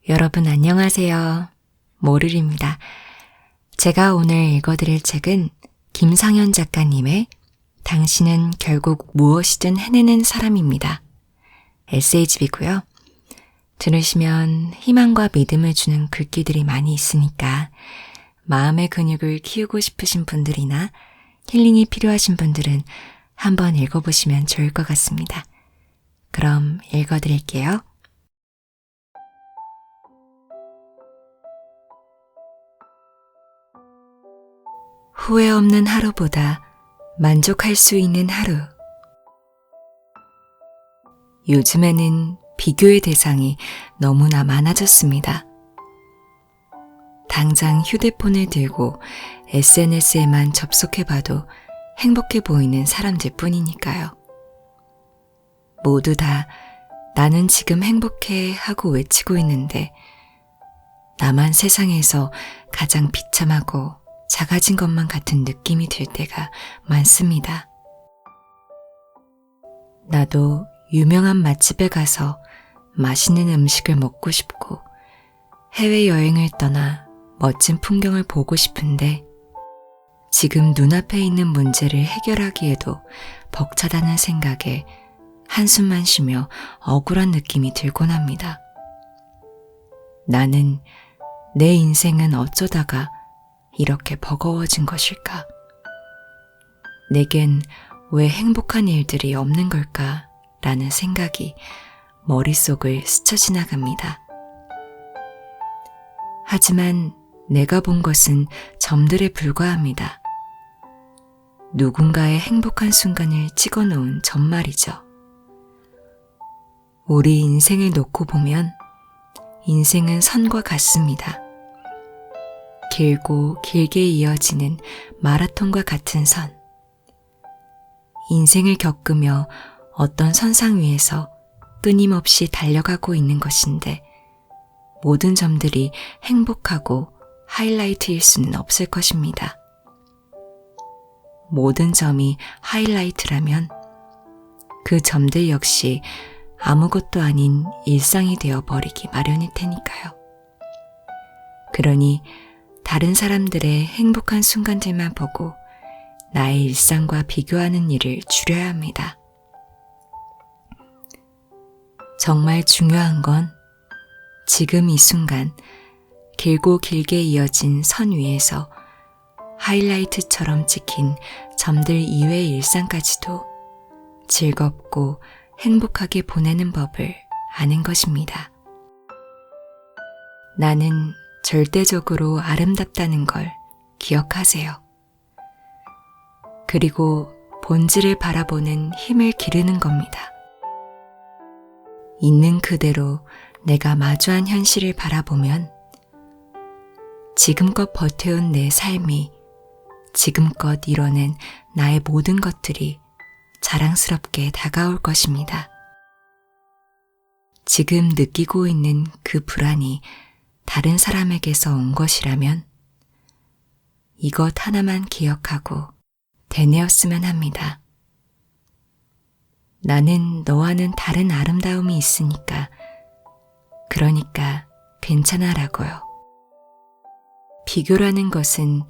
여러분 안녕하세요. 모를입니다. 제가 오늘 읽어드릴 책은 김상현 작가님의 당신은 결국 무엇이든 해내는 사람입니다. 에세이집이고요. 들으시면 희망과 믿음을 주는 글귀들이 많이 있으니까 마음의 근육을 키우고 싶으신 분들이나 힐링이 필요하신 분들은 한번 읽어보시면 좋을 것 같습니다. 그럼 읽어드릴게요. 후회 없는 하루보다 만족할 수 있는 하루. 요즘에는 비교의 대상이 너무나 많아졌습니다. 당장 휴대폰을 들고 SNS에만 접속해봐도 행복해 보이는 사람들 뿐이니까요. 모두 다 나는 지금 행복해 하고 외치고 있는데 나만 세상에서 가장 비참하고 작아진 것만 같은 느낌이 들 때가 많습니다. 나도 유명한 맛집에 가서 맛있는 음식을 먹고 싶고 해외여행을 떠나 멋진 풍경을 보고 싶은데 지금 눈앞에 있는 문제를 해결하기에도 벅차다는 생각에 한숨만 쉬며 억울한 느낌이 들곤 합니다. 나는 내 인생은 어쩌다가 이렇게 버거워진 것일까? 내겐 왜 행복한 일들이 없는 걸까? 라는 생각이 머릿속을 스쳐 지나갑니다. 하지만 내가 본 것은 점들에 불과합니다. 누군가의 행복한 순간을 찍어 놓은 점 말이죠. 우리 인생을 놓고 보면 인생은 선과 같습니다. 길고 길게 이어지는 마라톤과 같은 선. 인생을 겪으며 어떤 선상 위에서 끊임없이 달려가고 있는 것인데 모든 점들이 행복하고 하이라이트일 수는 없을 것입니다. 모든 점이 하이라이트라면 그 점들 역시 아무것도 아닌 일상이 되어버리기 마련일 테니까요. 그러니 다른 사람들의 행복한 순간들만 보고 나의 일상과 비교하는 일을 줄여야 합니다. 정말 중요한 건 지금 이 순간 길고 길게 이어진 선 위에서 하이라이트처럼 찍힌 점들 이외의 일상까지도 즐겁고 행복하게 보내는 법을 아는 것입니다. 나는 절대적으로 아름답다는 걸 기억하세요. 그리고 본질을 바라보는 힘을 기르는 겁니다. 있는 그대로 내가 마주한 현실을 바라보면 지금껏 버텨온 내 삶이 지금껏 이뤄낸 나의 모든 것들이 자랑스럽게 다가올 것입니다. 지금 느끼고 있는 그 불안이 다른 사람에게서 온 것이라면 이것 하나만 기억하고 되뇌었으면 합니다. 나는 너와는 다른 아름다움이 있으니까, 그러니까 괜찮아라고요. 비교라는 것은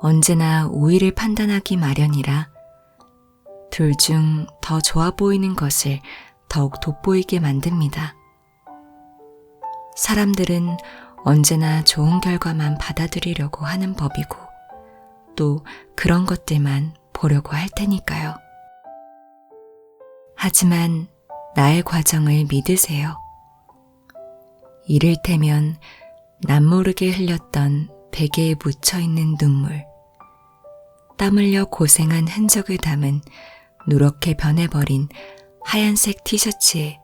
언제나 우위를 판단하기 마련이라 둘 중 더 좋아 보이는 것을 더욱 돋보이게 만듭니다. 사람들은 언제나 좋은 결과만 받아들이려고 하는 법이고 또 그런 것들만 보려고 할 테니까요. 하지만 나의 과정을 믿으세요. 이를테면 남모르게 흘렸던 베개에 묻혀있는 눈물, 땀 흘려 고생한 흔적을 담은 누렇게 변해버린 하얀색 티셔츠의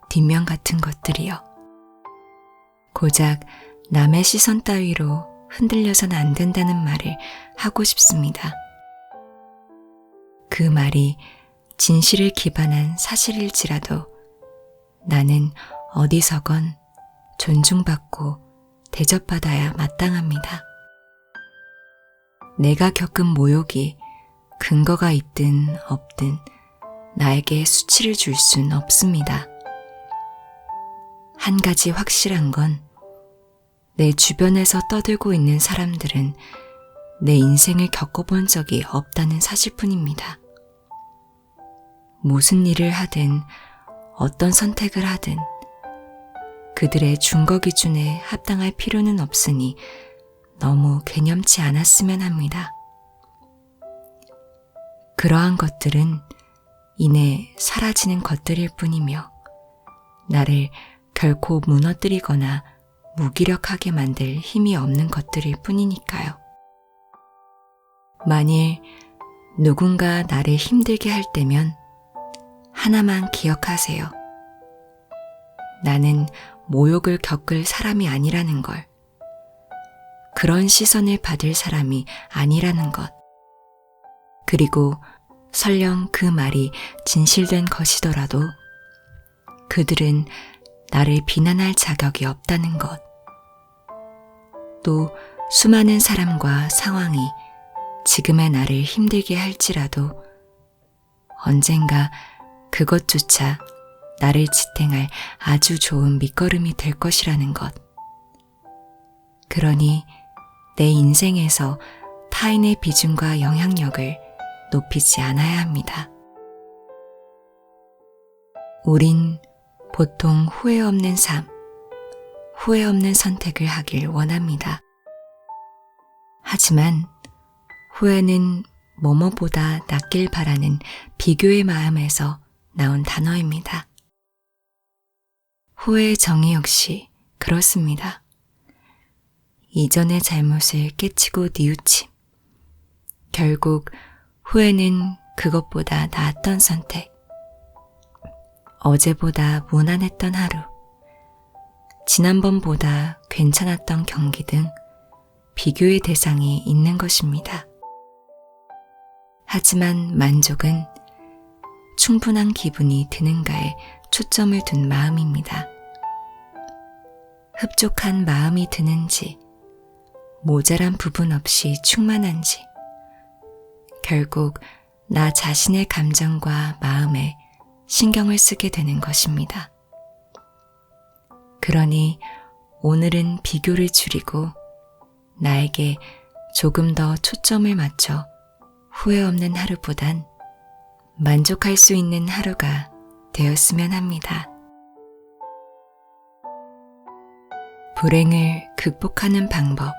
뒷면 같은 것들이요. 고작 남의 시선 따위로 흔들려선 안 된다는 말을 하고 싶습니다. 그 말이 진실을 기반한 사실일지라도 나는 어디서건 존중받고 대접받아야 마땅합니다. 내가 겪은 모욕이 근거가 있든 없든 나에게 수치를 줄 순 없습니다. 한 가지 확실한 건 내 주변에서 떠들고 있는 사람들은 내 인생을 겪어본 적이 없다는 사실뿐입니다. 무슨 일을 하든 어떤 선택을 하든 그들의 준거 기준에 합당할 필요는 없으니 너무 개념치 않았으면 합니다. 그러한 것들은 이내 사라지는 것들일 뿐이며 나를 결코 무너뜨리거나 무기력하게 만들 힘이 없는 것들일 뿐이니까요. 만일 누군가 나를 힘들게 할 때면 하나만 기억하세요. 나는 모욕을 겪을 사람이 아니라는 걸, 그런 시선을 받을 사람이 아니라는 것, 그리고 설령 그 말이 진실된 것이더라도 그들은 나를 비난할 자격이 없다는 것, 또 수많은 사람과 상황이 지금의 나를 힘들게 할지라도 언젠가 그것조차 나를 지탱할 아주 좋은 밑거름이 될 것이라는 것. 그러니 내 인생에서 타인의 비중과 영향력을 높이지 않아야 합니다. 우린 보통 후회 없는 삶, 후회 없는 선택을 하길 원합니다. 하지만 후회는 뭐뭐보다 낫길 바라는 비교의 마음에서 나온 단어입니다. 후회의 정의 역시 그렇습니다. 이전의 잘못을 깨치고 뉘우침. 결국 후회는 그것보다 나았던 선택, 어제보다 무난했던 하루, 지난번보다 괜찮았던 경기 등 비교의 대상이 있는 것입니다. 하지만 만족은 충분한 기분이 드는가에 초점을 둔 마음입니다. 흡족한 마음이 드는지, 모자란 부분 없이 충만한지, 결국 나 자신의 감정과 마음에 신경을 쓰게 되는 것입니다. 그러니 오늘은 비교를 줄이고 나에게 조금 더 초점을 맞춰 후회 없는 하루보단 만족할 수 있는 하루가 되었으면 합니다. 불행을 극복하는 방법.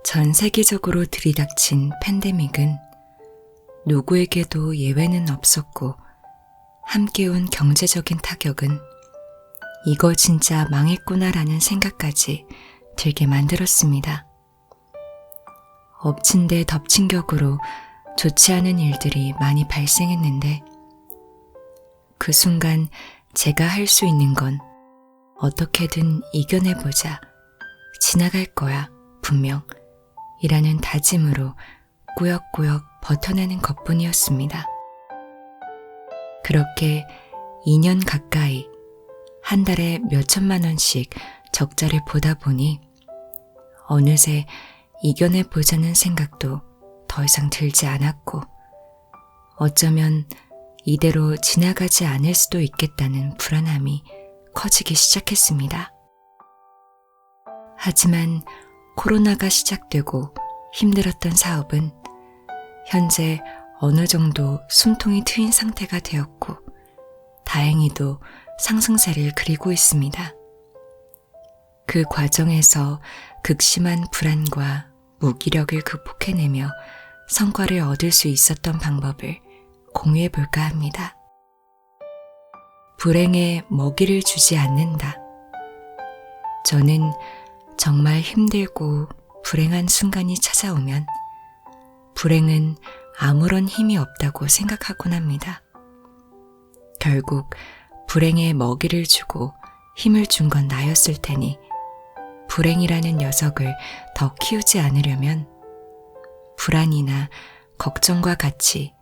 전 세계적으로 들이닥친 팬데믹은 누구에게도 예외는 없었고 함께 온 경제적인 타격은 이거 진짜 망했구나라는 생각까지 들게 만들었습니다. 엎친 데 덮친 격으로 좋지 않은 일들이 많이 발생했는데 그 순간 제가 할 수 있는 건 어떻게든 이겨내보자, 지나갈 거야, 분명 이라는 다짐으로 꾸역꾸역 버텨내는 것뿐이었습니다. 그렇게 2년 가까이 한 달에 몇천만 원씩 적자를 보다 보니 어느새 이겨내보자는 생각도 더 이상 들지 않았고 어쩌면 이대로 지나가지 않을 수도 있겠다는 불안함이 커지기 시작했습니다. 하지만 코로나가 시작되고 힘들었던 사업은 현재 어느 정도 숨통이 트인 상태가 되었고 다행히도 상승세를 그리고 있습니다. 그 과정에서 극심한 불안과 무기력을 극복해내며 성과를 얻을 수 있었던 방법을 공유해 볼까 합니다. 불행에 먹이를 주지 않는다. 저는 정말 힘들고 불행한 순간이 찾아오면 불행은 아무런 힘이 없다고 생각하곤 합니다. 결국 불행에 먹이를 주고 힘을 준 건 나였을 테니 불행이라는 녀석을 더 키우지 않으려면 불안이나 걱정과 같이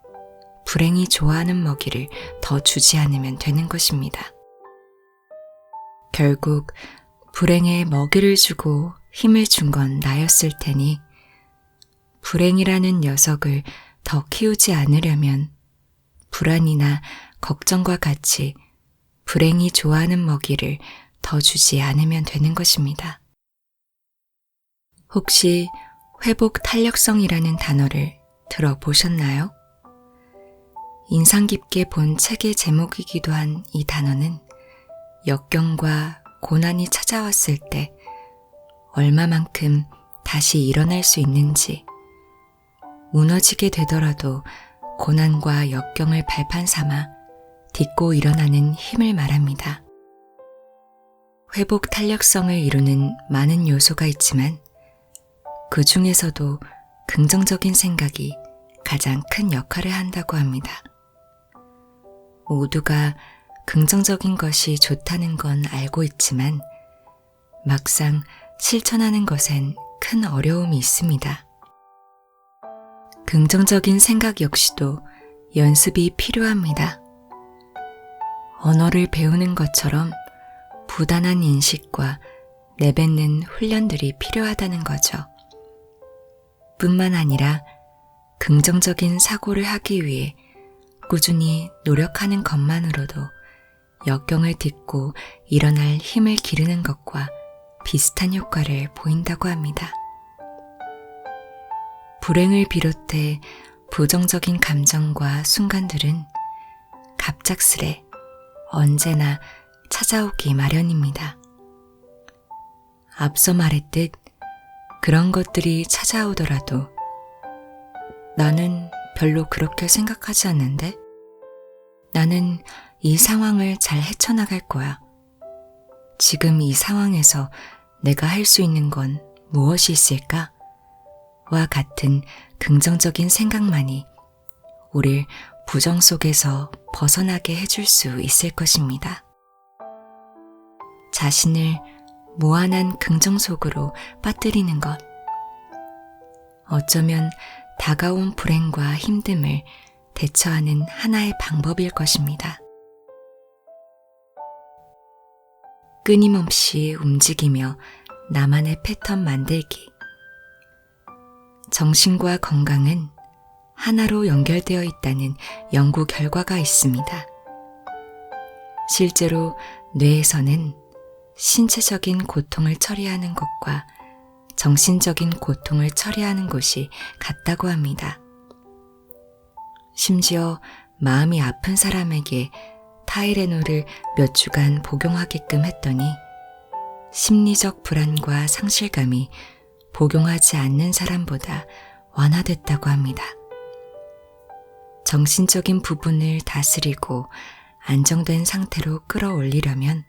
불행이 좋아하는 먹이를 더 주지 않으면 되는 것입니다. 결국 불행에 먹이를 주고 힘을 준 건 나였을 테니 불행이라는 녀석을 더 키우지 않으려면 불안이나 걱정과 같이 불행이 좋아하는 먹이를 더 주지 않으면 되는 것입니다. 혹시 회복 탄력성이라는 단어를 들어보셨나요? 인상 깊게 본 책의 제목이기도 한 이 단어는 역경과 고난이 찾아왔을 때 얼마만큼 다시 일어날 수 있는지, 무너지게 되더라도 고난과 역경을 발판 삼아 딛고 일어나는 힘을 말합니다. 회복 탄력성을 이루는 많은 요소가 있지만 그 중에서도 긍정적인 생각이 가장 큰 역할을 한다고 합니다. 모두가 긍정적인 것이 좋다는 건 알고 있지만 막상 실천하는 것엔 큰 어려움이 있습니다. 긍정적인 생각 역시도 연습이 필요합니다. 언어를 배우는 것처럼 부단한 인식과 내뱉는 훈련들이 필요하다는 거죠. 뿐만 아니라 긍정적인 사고를 하기 위해 꾸준히 노력하는 것만으로도 역경을 딛고 일어날 힘을 기르는 것과 비슷한 효과를 보인다고 합니다. 불행을 비롯해 부정적인 감정과 순간들은 갑작스레 언제나 찾아오기 마련입니다. 앞서 말했듯 그런 것들이 찾아오더라도 나는 별로 그렇게 생각하지 않는데? 나는 이 상황을 잘 헤쳐나갈 거야. 지금 이 상황에서 내가 할 수 있는 건 무엇이 있을까? 와 같은 긍정적인 생각만이 우릴 부정 속에서 벗어나게 해줄 수 있을 것입니다. 자신을 무한한 긍정 속으로 빠뜨리는 것. 어쩌면 다가온 불행과 힘듦을 대처하는 하나의 방법일 것입니다. 끊임없이 움직이며 나만의 패턴 만들기. 정신과 건강은 하나로 연결되어 있다는 연구 결과가 있습니다. 실제로 뇌에서는 신체적인 고통을 처리하는 것과 정신적인 고통을 처리하는 곳이 같다고 합니다. 심지어 마음이 아픈 사람에게 타이레놀을 몇 주간 복용하게끔 했더니 심리적 불안과 상실감이 복용하지 않는 사람보다 완화됐다고 합니다. 정신적인 부분을 다스리고 안정된 상태로 끌어올리려면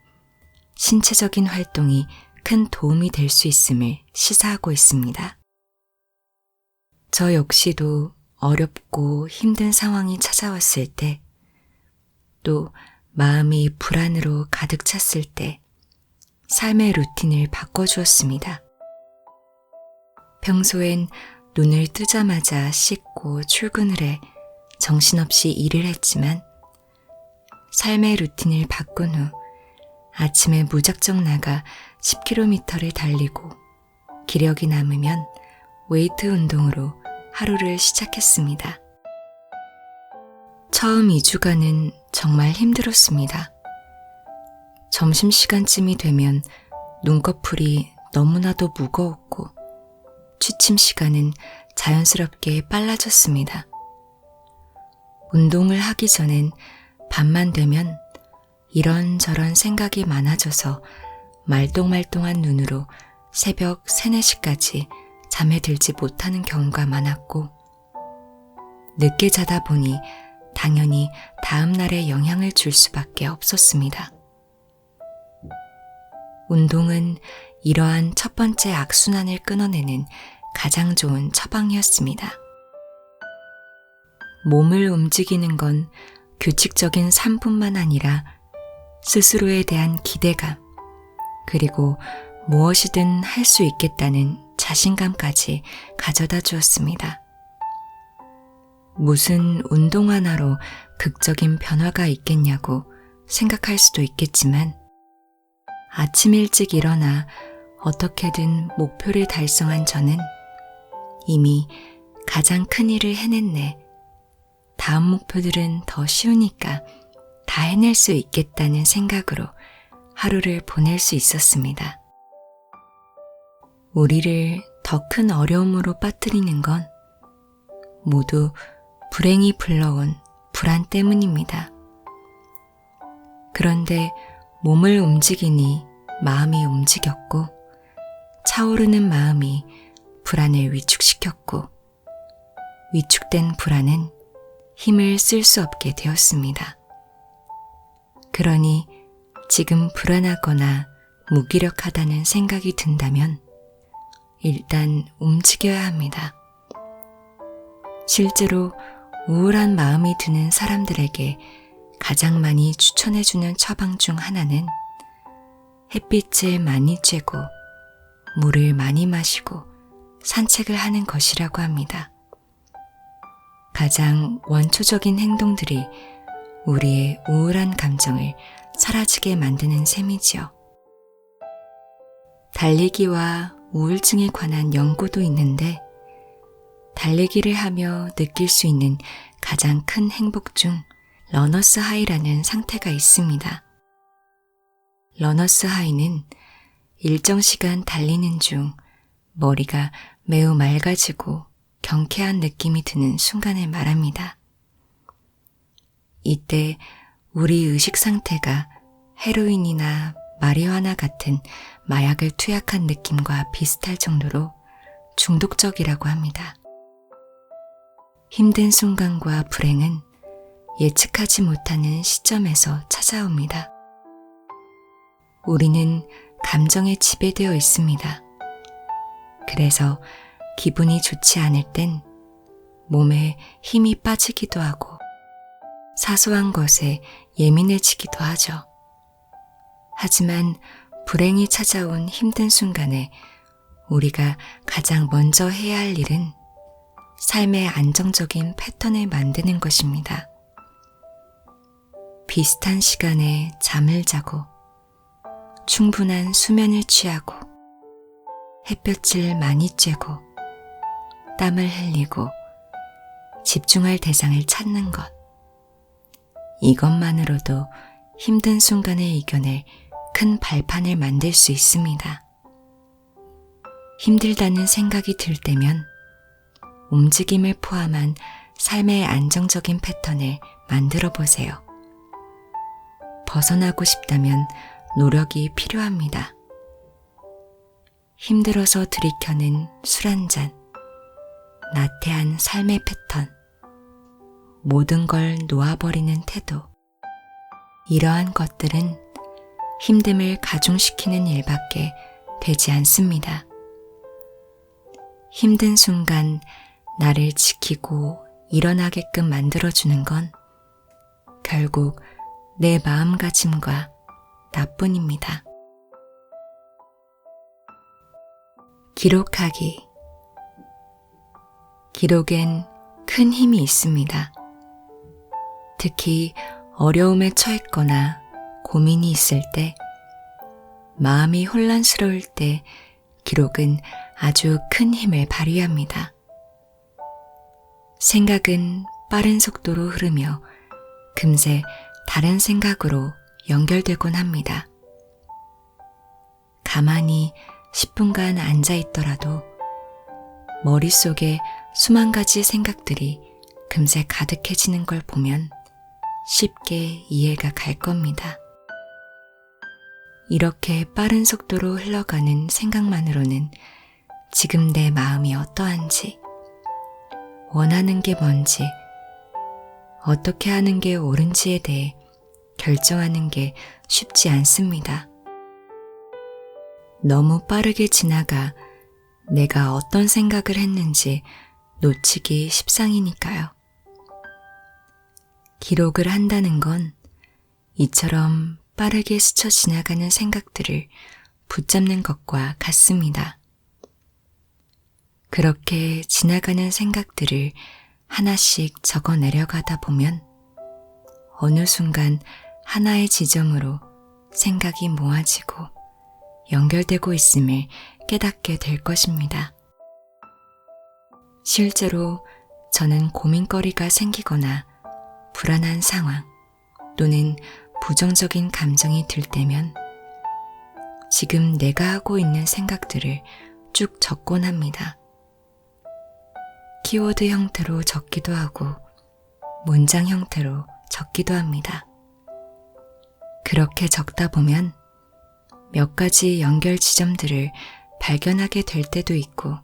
신체적인 활동이 큰 도움이 될 수 있음을 시사하고 있습니다. 저 역시도 어렵고 힘든 상황이 찾아왔을 때, 또 마음이 불안으로 가득 찼을 때 삶의 루틴을 바꿔주었습니다. 평소엔 눈을 뜨자마자 씻고 출근을 해 정신없이 일을 했지만 삶의 루틴을 바꾼 후 아침에 무작정 나가 10km를 달리고 기력이 남으면 웨이트 운동으로 하루를 시작했습니다. 처음 2주간은 정말 힘들었습니다. 점심시간쯤이 되면 눈꺼풀이 너무나도 무거웠고 취침 시간은 자연스럽게 빨라졌습니다. 운동을 하기 전엔 밤만 되면 이런저런 생각이 많아져서 말똥말똥한 눈으로 새벽 3, 4시까지 잠에 들지 못하는 경우가 많았고 늦게 자다 보니 당연히 다음 날에 영향을 줄 수밖에 없었습니다. 운동은 이러한 첫 번째 악순환을 끊어내는 가장 좋은 처방이었습니다. 몸을 움직이는 건 규칙적인 삶뿐만 아니라 스스로에 대한 기대감, 그리고 무엇이든 할 수 있겠다는 자신감까지 가져다 주었습니다. 무슨 운동 하나로 극적인 변화가 있겠냐고 생각할 수도 있겠지만 아침 일찍 일어나 어떻게든 목표를 달성한 저는 이미 가장 큰 일을 해냈네. 다음 목표들은 더 쉬우니까 다 해낼 수 있겠다는 생각으로 하루를 보낼 수 있었습니다. 우리를 더 큰 어려움으로 빠뜨리는 건 모두 불행이 불러온 불안 때문입니다. 그런데 몸을 움직이니 마음이 움직였고 차오르는 마음이 불안을 위축시켰고 위축된 불안은 힘을 쓸 수 없게 되었습니다. 그러니 지금 불안하거나 무기력하다는 생각이 든다면 일단 움직여야 합니다. 실제로 우울한 마음이 드는 사람들에게 가장 많이 추천해주는 처방 중 하나는 햇빛을 많이 쬐고 물을 많이 마시고 산책을 하는 것이라고 합니다. 가장 원초적인 행동들이 우리의 우울한 감정을 사라지게 만드는 셈이지요. 달리기와 우울증에 관한 연구도 있는데 달리기를 하며 느낄 수 있는 가장 큰 행복 중 러너스 하이라는 상태가 있습니다. 러너스 하이는 일정 시간 달리는 중 머리가 매우 맑아지고 경쾌한 느낌이 드는 순간을 말합니다. 이때 우리 의식 상태가 헤로인이나 마리화나 같은 마약을 투약한 느낌과 비슷할 정도로 중독적이라고 합니다. 힘든 순간과 불행은 예측하지 못하는 시점에서 찾아옵니다. 우리는 감정에 지배되어 있습니다. 그래서 기분이 좋지 않을 땐 몸에 힘이 빠지기도 하고 사소한 것에 예민해지기도 하죠. 하지만 불행이 찾아온 힘든 순간에 우리가 가장 먼저 해야 할 일은 삶의 안정적인 패턴을 만드는 것입니다. 비슷한 시간에 잠을 자고 충분한 수면을 취하고 햇볕을 많이 쬐고 땀을 흘리고 집중할 대상을 찾는 것. 이것만으로도 힘든 순간을 이겨낼 큰 발판을 만들 수 있습니다. 힘들다는 생각이 들 때면 움직임을 포함한 삶의 안정적인 패턴을 만들어 보세요. 벗어나고 싶다면 노력이 필요합니다. 힘들어서 들이켜는 술 한 잔, 나태한 삶의 패턴, 모든 걸 놓아버리는 태도, 이러한 것들은 힘듦을 가중시키는 일밖에 되지 않습니다. 힘든 순간 나를 지키고 일어나게끔 만들어주는 건 결국 내 마음가짐과 나뿐입니다. 기록하기. 기록엔 큰 힘이 있습니다. 특히 어려움에 처했거나 고민이 있을 때, 마음이 혼란스러울 때 기록은 아주 큰 힘을 발휘합니다. 생각은 빠른 속도로 흐르며 금세 다른 생각으로 연결되곤 합니다. 가만히 10분간 앉아 있더라도 머릿속에 수만 가지 생각들이 금세 가득해지는 걸 보면 쉽게 이해가 갈 겁니다. 이렇게 빠른 속도로 흘러가는 생각만으로는 지금 내 마음이 어떠한지, 원하는 게 뭔지, 어떻게 하는 게 옳은지에 대해 결정하는 게 쉽지 않습니다. 너무 빠르게 지나가 내가 어떤 생각을 했는지 놓치기 십상이니까요. 기록을 한다는 건 이처럼 빠르게 스쳐 지나가는 생각들을 붙잡는 것과 같습니다. 그렇게 지나가는 생각들을 하나씩 적어 내려가다 보면 어느 순간 하나의 지점으로 생각이 모아지고 연결되고 있음을 깨닫게 될 것입니다. 실제로 저는 고민거리가 생기거나 불안한 상황 또는 부정적인 감정이 들 때면 지금 내가 하고 있는 생각들을 쭉 적곤 합니다. 키워드 형태로 적기도 하고 문장 형태로 적기도 합니다. 그렇게 적다 보면 몇 가지 연결 지점들을 발견하게 될 때도 있고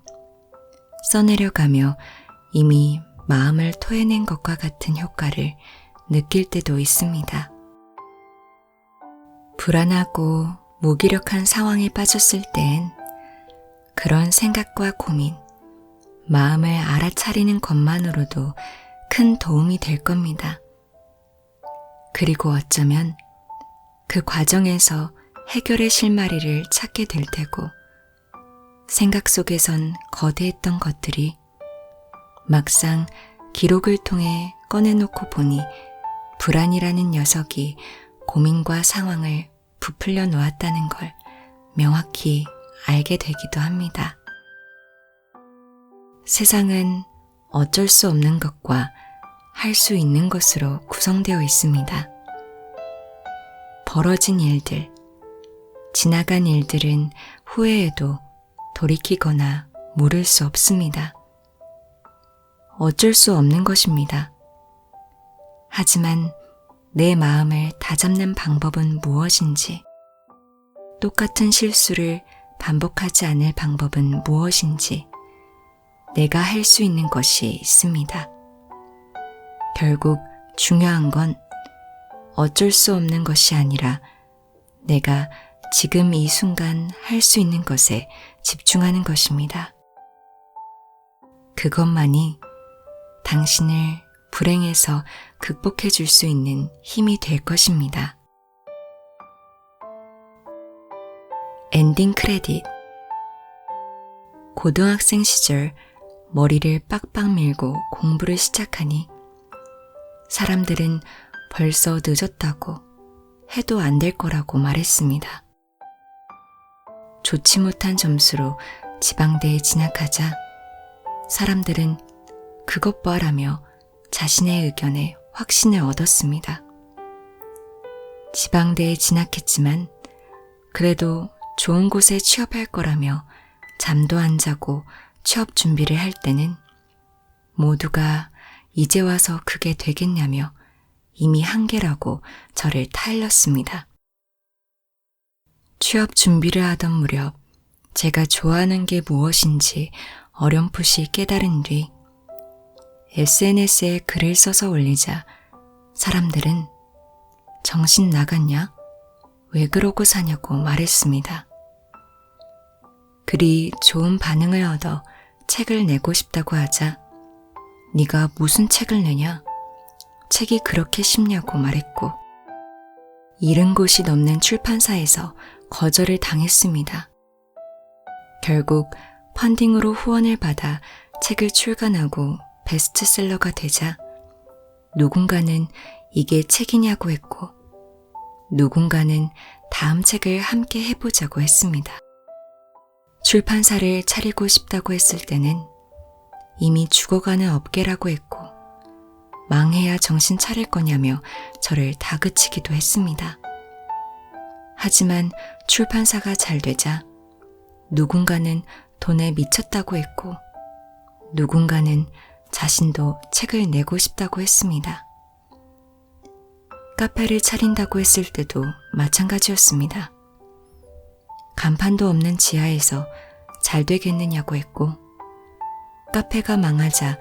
써내려가며 이미 마음을 토해낸 것과 같은 효과를 느낄 때도 있습니다. 불안하고 무기력한 상황에 빠졌을 땐 그런 생각과 고민, 마음을 알아차리는 것만으로도 큰 도움이 될 겁니다. 그리고 어쩌면 그 과정에서 해결의 실마리를 찾게 될 테고 생각 속에선 거대했던 것들이 막상 기록을 통해 꺼내놓고 보니 불안이라는 녀석이 고민과 상황을 부풀려 놓았다는 걸 명확히 알게 되기도 합니다. 세상은 어쩔 수 없는 것과 할 수 있는 것으로 구성되어 있습니다. 벌어진 일들, 지나간 일들은 후회해도 돌이키거나 물을 수 없습니다. 어쩔 수 없는 것입니다. 하지만 내 마음을 다잡는 방법은 무엇인지, 똑같은 실수를 반복하지 않을 방법은 무엇인지 내가 할 수 있는 것이 있습니다. 결국 중요한 건 어쩔 수 없는 것이 아니라 내가 지금 이 순간 할 수 있는 것에 집중하는 것입니다. 그것만이 당신을 불행에서 극복해 줄 수 있는 힘이 될 것입니다. 엔딩 크레딧. 고등학생 시절 머리를 빡빡 밀고 공부를 시작하니 사람들은 벌써 늦었다고 해도 안 될 거라고 말했습니다. 좋지 못한 점수로 지방대에 진학하자 사람들은 그것 봐라며 자신의 의견에 확신을 얻었습니다. 지방대에 진학했지만 그래도 좋은 곳에 취업할 거라며 잠도 안 자고 취업 준비를 할 때는 모두가 이제 와서 그게 되겠냐며 이미 한계라고 저를 타일렀습니다. 취업 준비를 하던 무렵 제가 좋아하는 게 무엇인지 어렴풋이 깨달은 뒤 SNS에 글을 써서 올리자 사람들은 정신 나갔냐? 왜 그러고 사냐고 말했습니다. 글이 좋은 반응을 얻어 책을 내고 싶다고 하자 네가 무슨 책을 내냐? 책이 그렇게 쉽냐고 말했고 잃은 곳이 넘는 출판사에서 거절을 당했습니다. 결국 펀딩으로 후원을 받아 책을 출간하고 베스트셀러가 되자 누군가는 이게 책이냐고 했고 누군가는 다음 책을 함께 해보자고 했습니다. 출판사를 차리고 싶다고 했을 때는 이미 죽어가는 업계라고 했고 망해야 정신 차릴 거냐며 저를 다그치기도 했습니다. 하지만 출판사가 잘 되자 누군가는 돈에 미쳤다고 했고 누군가는 자신도 책을 내고 싶다고 했습니다. 카페를 차린다고 했을 때도 마찬가지였습니다. 간판도 없는 지하에서 잘 되겠느냐고 했고 카페가 망하자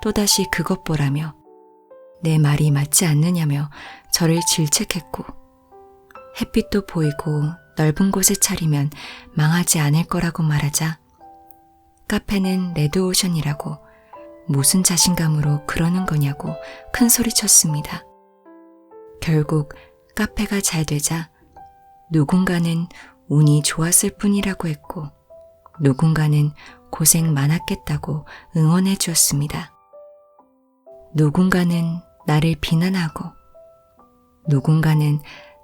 또다시 그것 보라며 내 말이 맞지 않느냐며 저를 질책했고 햇빛도 보이고 넓은 곳에 차리면 망하지 않을 거라고 말하자 카페는 레드오션이라고 무슨 자신감으로 그러는 거냐고 큰 소리쳤습니다. 결국 카페가 잘 되자 누군가는 운이 좋았을 뿐이라고 했고 누군가는 고생 많았겠다고 응원해 주었습니다. 누군가는 나를 비난하고 누군가는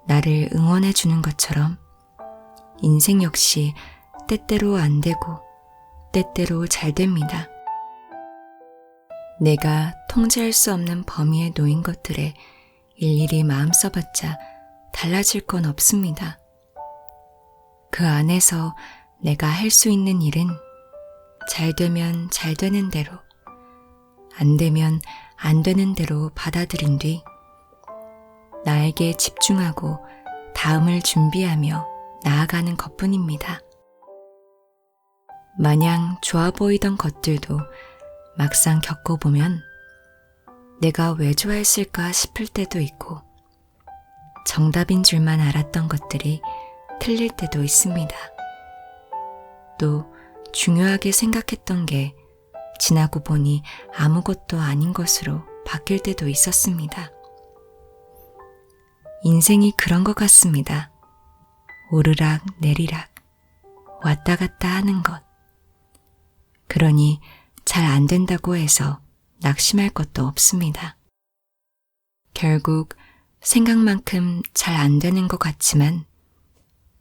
나를 응원해 주는 것처럼 인생 역시 때때로 안 되고 때때로 잘 됩니다. 내가 통제할 수 없는 범위에 놓인 것들에 일일이 마음 써봤자 달라질 건 없습니다. 그 안에서 내가 할 수 있는 일은 잘 되면 잘 되는 대로, 안 되면 안 되는 대로 받아들인 뒤 나에게 집중하고 다음을 준비하며 나아가는 것뿐입니다. 마냥 좋아 보이던 것들도 막상 겪어보면 내가 왜 좋아했을까 싶을 때도 있고, 정답인 줄만 알았던 것들이 틀릴 때도 있습니다. 또 중요하게 생각했던 게 지나고 보니 아무것도 아닌 것으로 바뀔 때도 있었습니다. 인생이 그런 것 같습니다. 오르락 내리락, 왔다 갔다 하는 것. 그러니 잘 안 된다고 해서 낙심할 것도 없습니다. 결국 생각만큼 잘 안 되는 것 같지만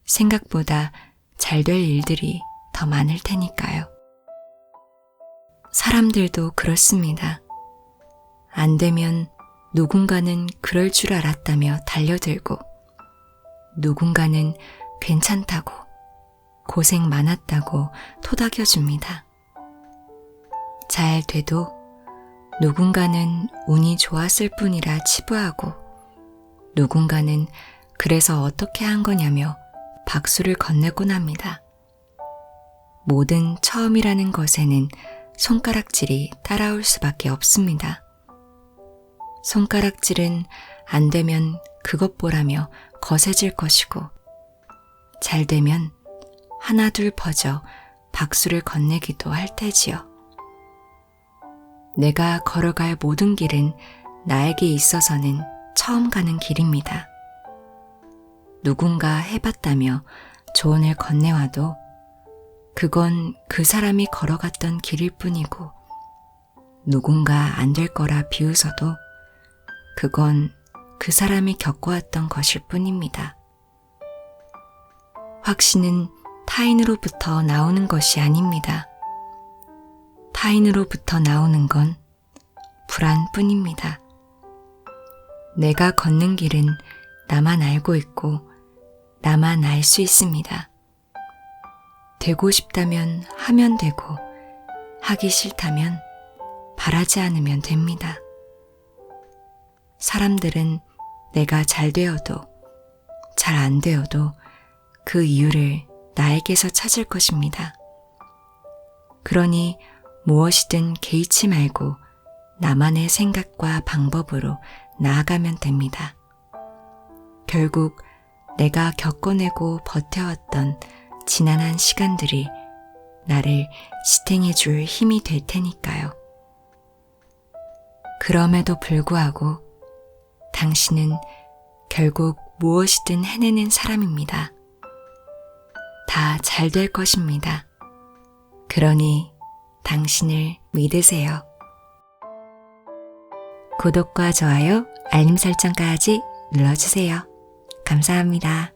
생각보다 잘 될 일들이 더 많을 테니까요. 사람들도 그렇습니다. 안 되면 누군가는 그럴 줄 알았다며 달려들고, 누군가는 괜찮다고, 고생 많았다고 토닥여줍니다. 잘 돼도 누군가는 운이 좋았을 뿐이라 치부하고, 누군가는 그래서 어떻게 한 거냐며 박수를 건네곤 합니다. 모든 처음이라는 것에는 손가락질이 따라올 수밖에 없습니다. 손가락질은 안 되면 그것 보라며 거세질 것이고, 잘 되면 하나둘 퍼져 박수를 건네기도 할 테지요. 내가 걸어갈 모든 길은 나에게 있어서는 처음 가는 길입니다. 누군가 해봤다며 조언을 건네와도 그건 그 사람이 걸어갔던 길일 뿐이고, 누군가 안 될 거라 비웃어도 그건 그 사람이 겪어왔던 것일 뿐입니다. 확신은 타인으로부터 나오는 것이 아닙니다. 타인으로부터 나오는 건 불안뿐입니다. 내가 걷는 길은 나만 알고 있고 나만 알 수 있습니다. 되고 싶다면 하면 되고, 하기 싫다면 바라지 않으면 됩니다. 사람들은 내가 잘 되어도 잘 안 되어도 그 이유를 나에게서 찾을 것입니다. 그러니 무엇이든 개의치 말고 나만의 생각과 방법으로 나아가면 됩니다. 결국 내가 겪어내고 버텨왔던 지난한 시간들이 나를 지탱해 줄 힘이 될 테니까요. 그럼에도 불구하고 당신은 결국 무엇이든 해내는 사람입니다. 다 잘 될 것입니다. 그러니 당신을 믿으세요. 구독과 좋아요, 알림 설정까지 눌러주세요. 감사합니다.